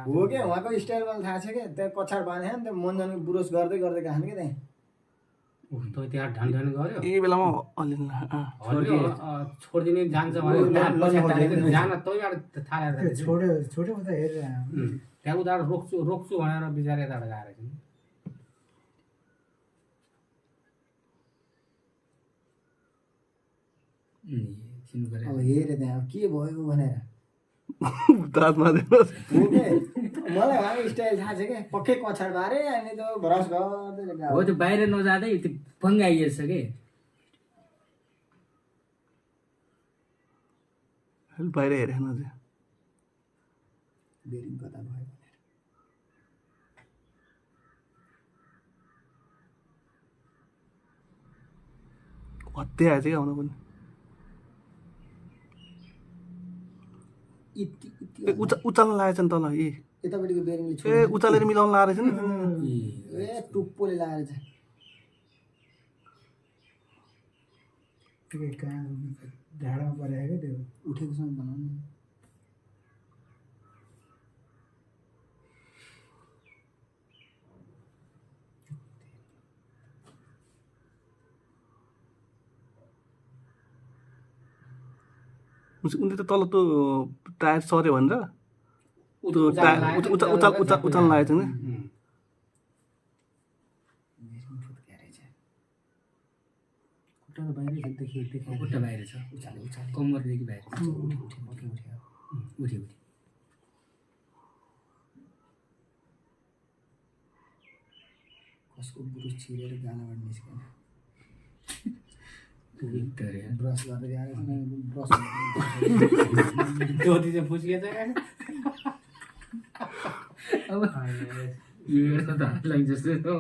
हो के उहाँको स्टाइल मलाई थाहा छ के त्यहाँ कछाड बाँधे नि त्यो मन्जन बुरोस गर्दै गर्दै गएको के त्यहाँ तँ त्यहाँ ढनढन गर्यो यही बेलामा छोडिदिने जान्छ भने जान तैँबाट थालेर छोड्यो म त हेरेर त्यहाँ उताबाट रोक्छु भनेर बिचारा यताबाट गएर अब हेरेँ त्यहाँ अब के भयो भनेर दाँतमा हो के मलाई उहाँको स्टाइल थाहा छ क्या पक्कै कछाड बारे अनि त्यो ब्रस गर्दै हो त्यो बाहिर नजाँदै त्यो फङ्ग आइएछ कि बाहिर हेरेन चाहिँ बेरिङ कता भयो भनेर हत्या आएछ क्या आउनु पनि उचाल्न लागेछ नि तल यतापट्टिको बेरिङले ए उचालेर मिलाउन लागेको रहेछ नि ए टुप्पोले लागेर चाहिँ कहाँ ढाडामा परेको क्या त्यो उठेको समय बनाउनु उनले त तल त्यो टायर सर्यो भनेर त्यो टायर उचाल्न लागेको छ नि खुट्टा बाहिरै देखियो खुट्टा बाहिर छ उचाले कम्मरदेखि बाहिर उठ्यो कसको बुरुस छिरेर गालाबाट निस्केन भित्तरे ब्रस गर्दै आएर ब्रस धोती चाहिँ फुस्किएछ अब यो त हात लाग्छ जस्तो